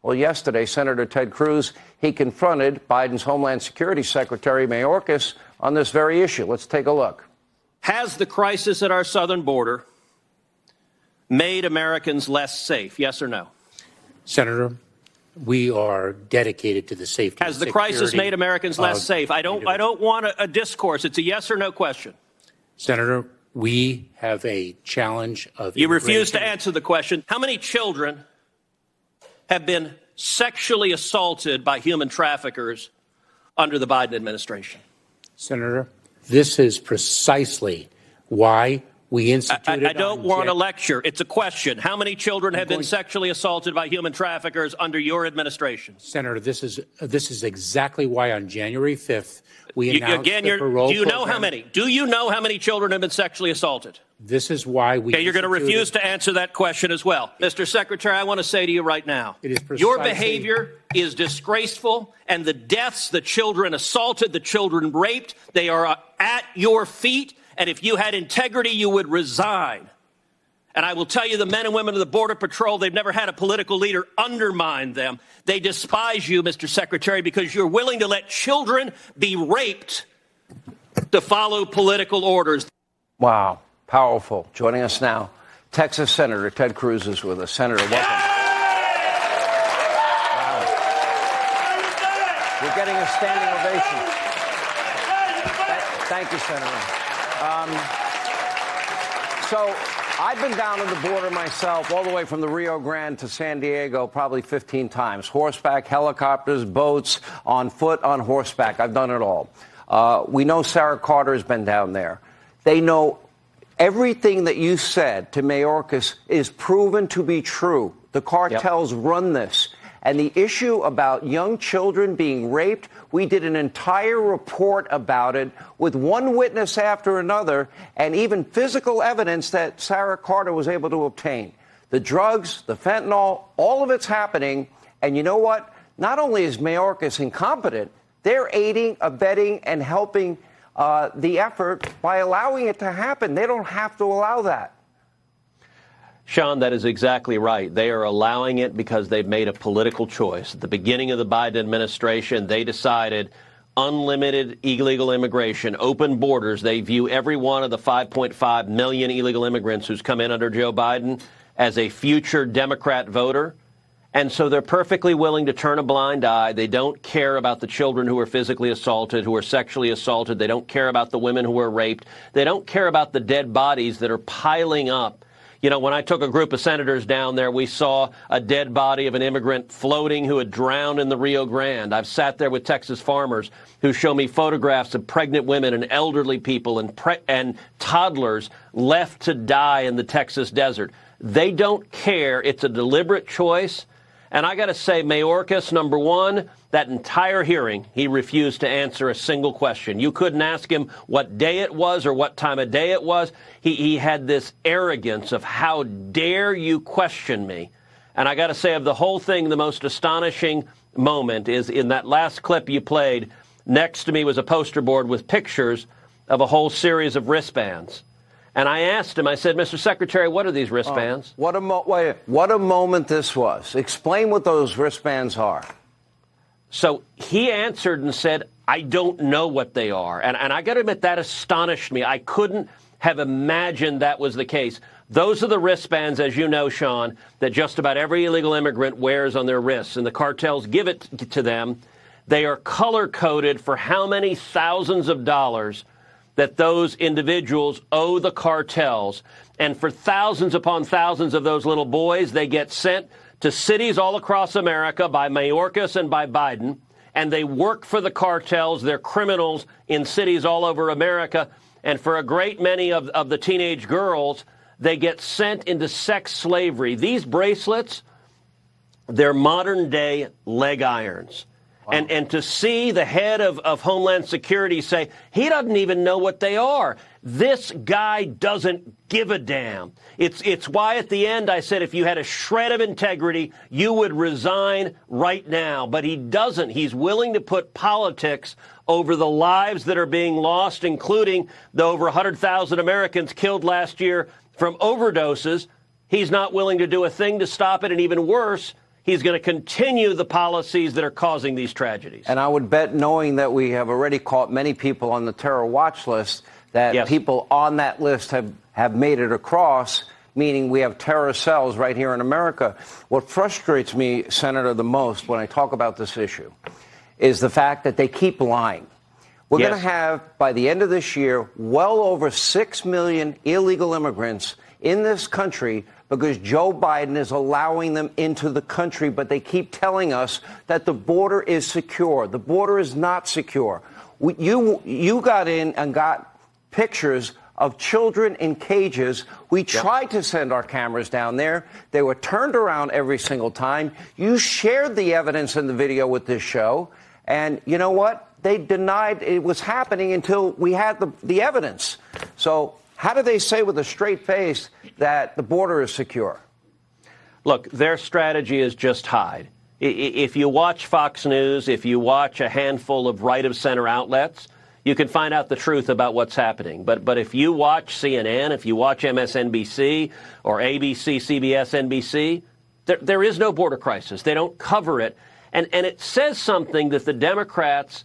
Well, yesterday, Senator Ted Cruz, he confronted Biden's Homeland Security Secretary Mayorkas on this very issue. Let's take a look. Has the crisis at our southern border made Americans less safe? Yes or no? Senator, we are dedicated to the safety. Has the crisis made Americans less safe? I don't want a discourse. It's a yes or no question. Senator, we have a challenge of You refuse to answer the question. How many children have been sexually assaulted by human traffickers under the Biden administration? Senator, this is precisely why we instituted. I don't want a lecture. It's a question. How many children have been sexually assaulted by human traffickers under your administration? Senator, this is exactly why on January 5th we announced the parole Do you know program. how many? Do you know how many children have been sexually assaulted? This is why we. Okay, you're going to refuse to answer that question as well. Mr. Secretary, I want to say to you right now, your behavior is disgraceful, and the deaths, the children assaulted, the children raped, they are at your feet. And if you had integrity, you would resign. And I will tell you, the men and women of the Border Patrol, they've never had a political leader undermine them. They despise you, Mr. Secretary, because you're willing to let children be raped to follow political orders. Wow, powerful. Joining us now, Texas Senator Ted Cruz is with us. Senator, welcome. Wow. You're getting a standing ovation. Thank you, Senator. So I've been down to the border myself, all the way from the Rio Grande to San Diego, probably 15 times. Horseback, helicopters, boats, on foot, on horseback. I've done it all. We know Sarah Carter has been down there. They know everything that you said to Mayorkas is proven to be true. The cartels run this. And the issue about young children being raped, we did an entire report about it with one witness after another, and even physical evidence that Sarah Carter was able to obtain. The drugs, the fentanyl, all of it's happening. And you know what? Not only is Mayorkas incompetent, they're aiding, abetting, and helping the effort by allowing it to happen. They don't have to allow that. Sean, that is exactly right. They are allowing it because they've made a political choice. At the beginning of the Biden administration, they decided unlimited illegal immigration, open borders. They view every one of the 5.5 million illegal immigrants who's come in under Joe Biden as a future Democrat voter. And so they're perfectly willing to turn a blind eye. They don't care about the children who are physically assaulted, who are sexually assaulted. They don't care about the women who were raped. They don't care about the dead bodies that are piling up. You know, when I took a group of senators down there, we saw a dead body of an immigrant floating who had drowned in the Rio Grande. I've sat there with Texas farmers who show me photographs of pregnant women and elderly people and toddlers left to die in the Texas desert. They don't care. It's a deliberate choice. And I got to say, Mayorkas, number one, that entire hearing, he refused to answer a single question. You couldn't ask him what day it was or what time of day it was. He had this arrogance of how dare you question me. And I got to say, of the whole thing, the most astonishing moment is in that last clip you played. Next to me was a poster board with pictures of a whole series of wristbands. And I asked him, I said, Mr. Secretary, what are these wristbands? What a moment this was. Explain what those wristbands are. So he answered and said, I don't know what they are. And I got to admit, that astonished me. I couldn't have imagined that was the case. Those are the wristbands, as you know, Sean, that just about every illegal immigrant wears on their wrists, and the cartels give it to them. They are color-coded for how many thousands of dollars that those individuals owe the cartels. And for thousands upon thousands of those little boys, they get sent to cities all across America by Mayorkas and by Biden, and they work for the cartels. They're criminals in cities all over America. And for a great many of the teenage girls, they get sent into sex slavery. These bracelets, they're modern-day leg irons. Wow. And to see the head of Homeland Security say, he doesn't even know what they are. This guy doesn't give a damn. It's why at the end I said if you had a shred of integrity, you would resign right now. But he doesn't. He's willing to put politics over the lives that are being lost, including the over 100,000 Americans killed last year from overdoses. He's not willing to do a thing to stop it. And even worse, He's going to continue the policies that are causing these tragedies. And I would bet, knowing that we have already caught many people on the terror watch list, that Yes. people on that list have made it across, meaning we have terror cells right here in America. What frustrates me, Senator, the most when I talk about this issue is the fact that they keep lying. We're Yes. going to have, by the end of this year, well over 6 million illegal immigrants in this country because Joe Biden is allowing them into the country, but they keep telling us that the border is secure. The border is not secure. You got in and got pictures of children in cages. We tried to send our cameras down there. They were turned around every single time. You shared the evidence in the video with this show. And you know what? They denied it was happening until we had the evidence. So how do they say with a straight face that the border is secure? Look, their strategy is just hide. If you watch Fox News, if you watch a handful of right-of-center outlets, you can find out the truth about what's happening. But if you watch CNN, if you watch MSNBC or ABC, CBS, NBC, there is no border crisis. They don't cover it. And it says something that the Democrats,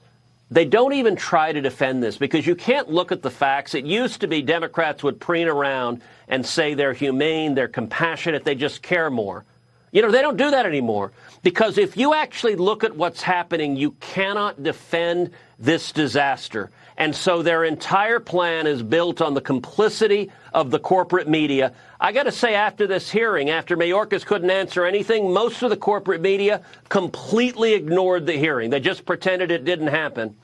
they don't even try to defend this because you can't look at the facts. It used to be Democrats would preen around and say they're humane, they're compassionate, they just care more. You know, they don't do that anymore because if you actually look at what's happening, you cannot defend this disaster. And so their entire plan is built on the complicity of the corporate media. I got to say, after this hearing, after Mayorkas couldn't answer anything, most of the corporate media completely ignored the hearing. They just pretended it didn't happen.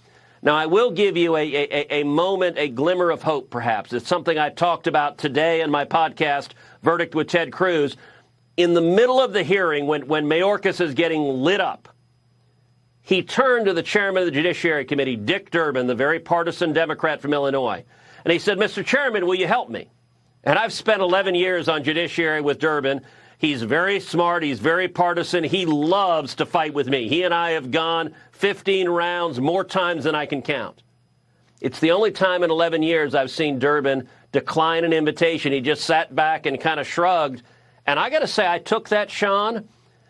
Now, I will give you a moment, a glimmer of hope, perhaps. It's something I talked about today in my podcast, Verdict with Ted Cruz. In the middle of the hearing, when Mayorkas is getting lit up, he turned to the chairman of the Judiciary Committee, Dick Durbin, the very partisan Democrat from Illinois, and he said, Mr. Chairman, will you help me? And I've spent 11 years on Judiciary with Durbin. He's very smart. He's very partisan. He loves to fight with me. He and I have gone 15 rounds, more times than I can count. It's the only time in 11 years I've seen Durbin decline an invitation. He just sat back and kind of shrugged. And I got to say, I took that, Sean,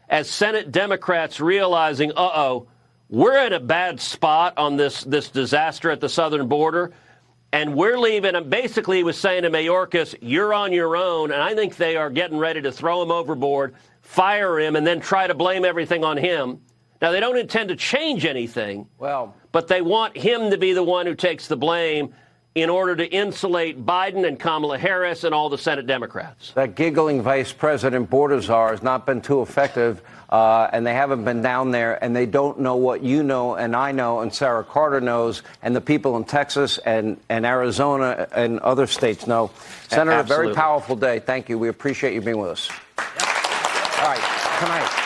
as Senate Democrats realizing, we're in a bad spot on this disaster at the southern border, and we're leaving. And basically, he was saying to Mayorkas, you're on your own, and I think they are getting ready to throw him overboard, fire him, and then try to blame everything on him. Now, they don't intend to change anything, but they want him to be the one who takes the blame in order to insulate Biden and Kamala Harris and all the Senate Democrats. That giggling vice president border czar has not been too effective, and they haven't been down there, and they don't know what you know and I know and Sarah Carter knows and the people in Texas and Arizona and other states know. Senator, a very powerful day. Thank you. We appreciate you being with us. All right. Tonight.